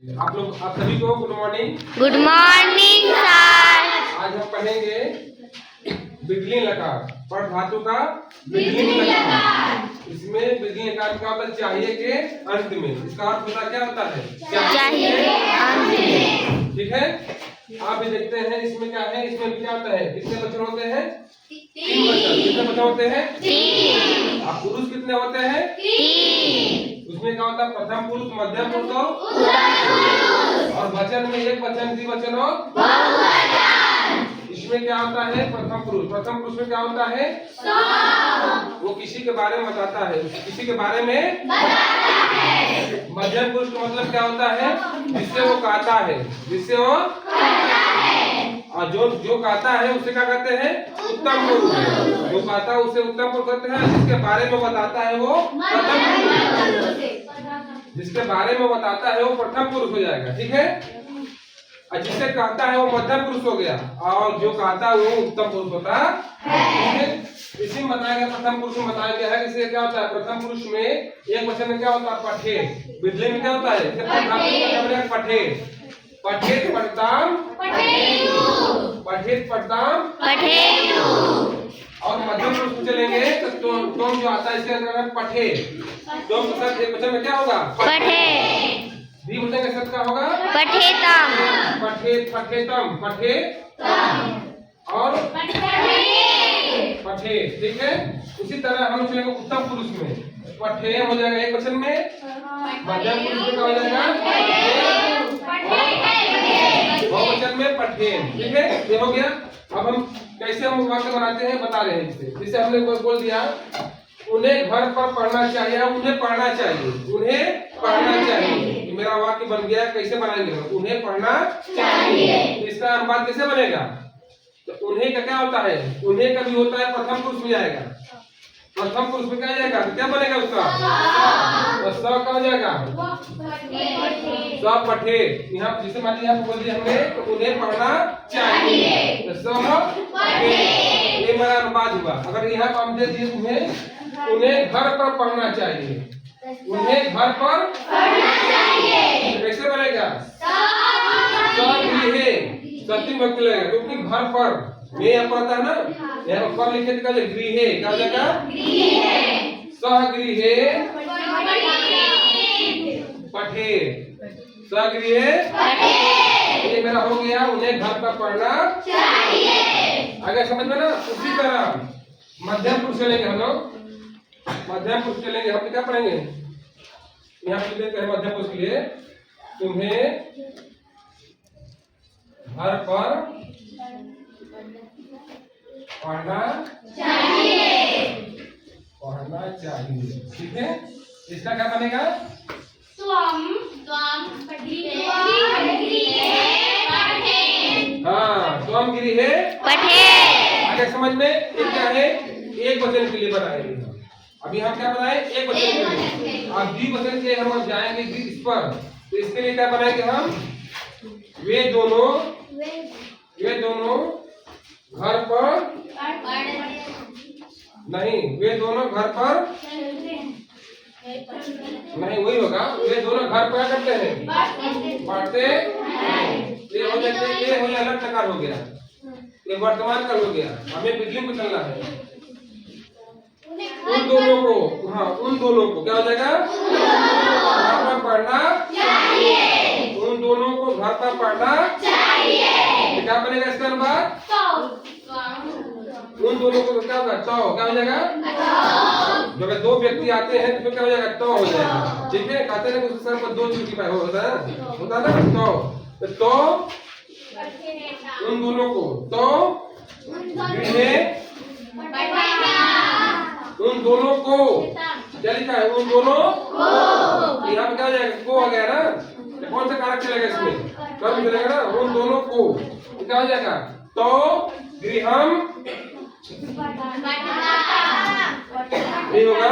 आप सभी को good morning. Good morning sir. आज हम पढ़ेंगे बिगली लकार, पर धातु का बिगली लकार। इसमें बिगली लकार का मतलब चाहिए के अंत में, इसका अर्थ होता क्या होता है? चाहिए के अंत में। ठीक है, आप भी देखते हैं इसमें क्या है। इसमें क्या होता है? कितने वचन होते हैं? 3 वचन। कितने वचन होते हैं? 3। आप पुरुष कितने होते हैं? 3। उसमें क्या होता है? प्रथम पुरुष, मध्यम पुरुष और वचन में एक वचन, द्विवचन और बहुवचन। इसमें क्या होता है? प्रथम पुरुष में क्या होता है? वो किसी के बारे में बताता है, किसी के बारे में बताता है। मध्यम पुरुष का मतलब क्या होता है? जिससे वो कहता है, जिससे वो कहता है। और जो कहता है उसे क्या कहते हैं? उत्तम पुरुष। जो कहता है उसे उत्तम पुरुष कहते हैं। जिसके बारे में बताता है वो प्रथम पुरुष। जिसके बारे में बताता है वो प्रथम पुरुष हो जाएगा। ठीक है, और जिससे कहता है वो मध्यम पुरुष हो गया, और जो कहता है वो उत्तम पुरुष होता है। इसी में बताया गया, प्रथम पुरुष में बताया गया है कि क्या होता है? प्रथम पुरुष में एक वचन में क्या होता है? पठे। बिजली में क्या होता है? पठे। पठेत पठताम पठेत पठताम पठेयु। और मध्यम पुरुष में चलेंगे तो तुम जो आता है इसके अंदर पठे। तुम के साथ एक वचन में क्या होगा? पठे। द्विवचन के साथ क्या होगा? पठेतम। पठेत पठेतम पठे और पठे। ठीक है, उसी तरह हम चलेंगे उत्तम पुरुष में। पठे हो जाएगा एक वचन में, मध्यम पुरुष में क्या हो जाएगा? बहुवचन में पठेन। ठीक है, ये हो गया। अब हम कैसे हम वाक्य बनाते हैं बता रहे हैं। इससे जिसे हमने बोल दिया, उन्हें घर पर पढ़ना चाहिए, उन्हें पढ़ना चाहिए, उन्हें पढ़ना चाहिए। मेरा वाक्य बन गया। कैसे बनाएंगे हम? उन्हें पढ़ना चाहिए। इसका अनुवाद कैसे बनेगा? तो उन्हें का क्या होता है? उन्हें का भी होता है प्रथम पुरुष में जाएगा। प्रथम पुरुष में क्या जाएगा? तो क्या बनेगा उसका? तो स का हो जाएगा स पठे। यहाँ जिसे मान लिया बोल दिया हमने, तो उन्हें पढ़ना चाहिए, तो स पठे। ये मेरा अनुवाद हुआ। अगर यहाँ पर हम दे दिए उन्हें घर पर पढ़ना चाहिए, उन्हें घर पर पढ़ना चाहिए, तो कैसे बनेगा? सगृहे। सत्यम भक्ति लगेगा, क्योंकि घर पर में यहाँ पर आता है ना, यहाँ पर लिखे तो गृहे क्या हो जाएगा? सहगृहे पठे। सहगृहे ये मेरा हो गया। उन्हें घर पर पढ़ना चाहिए। आगे समझ में ना? उसी तरह मध्यम पुरुष चलेंगे हम लोग। मध्यम पुरुष चलेंगे हम क्या पढ़ेंगे? यहाँ पे देते हैं मध्यम पुरुष के लिए, तुम्हें घर पर पढ़ना चाहिए, पढ़ना चाहिए। ठीक है, इसका क्या बनेगा? हाँ, स्वम गृहे पठे। आगे समझ में ये क्या है? एक वचन के लिए बनाएंगे। अभी हम क्या बनाए? एक वचन के लिए। अब द्विवचन से हम जाएंगे इस पर, तो इसके लिए क्या बनाएंगे हम? वे दोनों घर पर नहीं, वे दोनों घर पर नहीं, वही होगा। वे दोनों घर पर करते हैं, पढ़ते ये हो जाते। ये हो गया अलग प्रकार हो गया, ये वर्तमान काल हो गया। हमें बिजली को चलना है। उन दोनों को, हाँ उन दोनों को क्या हो जाएगा? घर पर पढ़ना चाहिए। उन दोनों को घर पर पढ़ना चाहिए। क्या बनेगा इसका अनुवाद? उन दोनों को क्या होगा? तो क्या हो जाएगा? जब दो व्यक्ति आते हैं तो क्या हो जाएगा? तो हो जाएगा। ठीक है, कहते हैं उसके सर पर 2 चुटकी पाए होता है ना। तो उन दोनों को, तो उन दोनों को क्या लिखा है? उन दोनों को। यहाँ पे क्या हो जाएगा? को आ गया ना, तो कौन सा कारक चलेगा इसमें? कर्म चलेगा ना। उन दोनों को क्या हो जाएगा? तो गृहम नहीं होगा,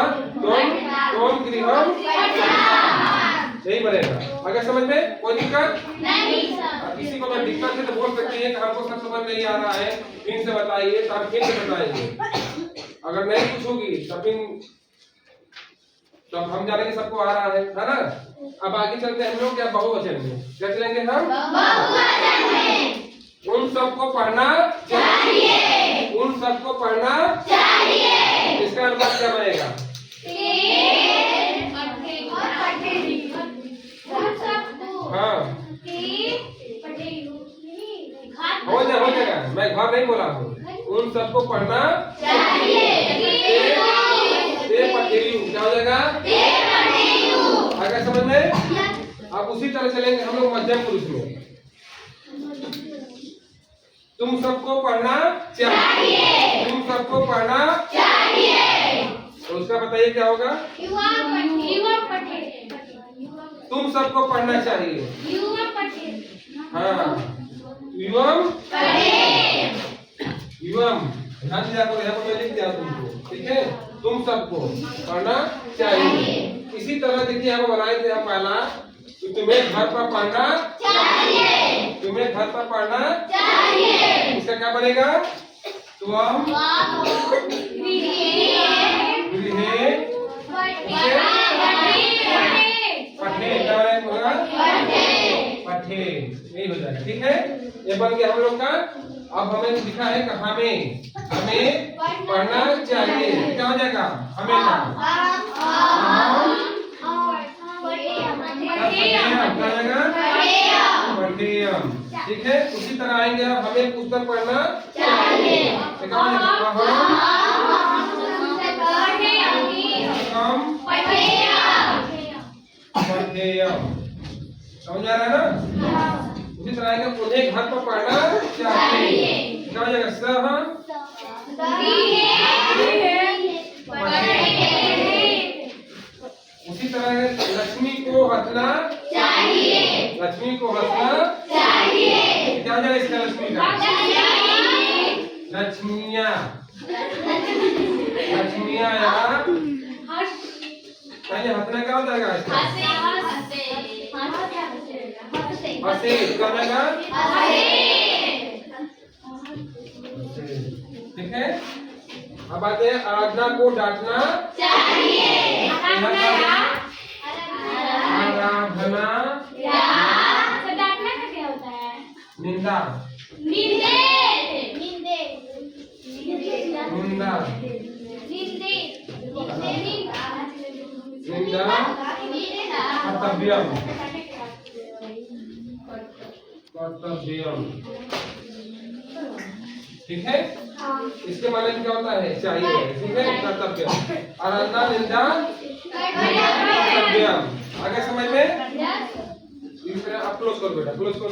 तुम गृहम यही बनेगा। अगर समझ में कोई दिक्कत नहीं? किसी को मैं दिक्कत है तो बोल सकती है कि हमको सब समझ नहीं आ रहा है, फिर से बताइए, तो हम फिर से बताएंगे। अगर नहीं कुछ होगी तो फिर हम जानेंगे सबको आ रहा है ना। अब आगे चलते हैं हम लोग क्या बहुवचन में क्या चलेंगे हम उन सबको पढ़ना चाहिए। उन सबको पढ़ना चाहिए। इसका अनुवाद क्या बनेगा? हाँ हो जाएगा। मैं घर नहीं बोला हूँ। उन सबको पढ़ना चाहिए। क्या हो जाएगा? आगे समझ में? अब उसी तरह चलेंगे हम लोग मध्यम पुरुष में। तुम सबको पढ़ना चाहिए। तुम सबको पढ़ना चाहिए। तो उसका बताइए क्या होगा? तुम सबको पढ़ना चाहिए। हाँ युवम ध्यान दिया करो। यहाँ पर मैं लिख दिया तुमको, ठीक है? तुम सबको पढ़ना चाहिए। इसी तरह देखिए यहाँ पर बनाए थे हम पहला कि तुम्हें घर पर पढ़ना चाहिए। तुम्हें घर पर पढ़ना चाहिए। इसका क्या बनेगा? तुम पढ़े क्या होगा? पढ़े यही हो जाएगा, ठीक है? ये बन गया हम लोग का। अब हमें लिखा है कि हमें पढ़ना चाहिए। क्या हो जाएगा? हमें पढ़ेयम, ठीक है? उसी तरह आएंगे अब हमें पुस्तक पढ़ना चाहिए। समझ आ रहा है ना? उसी तरह आएगा उन्हें घर पर पढ़ना चाहिए। क्या हो जाएगा? उसी तरह लक्ष्मी को हंसना चाहिए। लक्ष्मी को हंसना चाहिए। क्या हो जाएगा इसका? लक्ष्मी का लक्ष्मिया यार पहले हंसना क्या हो जाएगा इसका? हंसे क्या हो जाएगा? ठीक है? अब आते हैं आराधना को डांटना चाहिए। आराधना डांटना का क्या होता है? निंदा निंदा निंदा कर्तव्यम ठीक है? इसके माने क्या होता है? चाहिए, ठीक है? कर्तव्य आराधना निंदा कर्तव्यम। आगे समझ में? इस तरह आप क्लोज करो बेटा, क्लोज करो।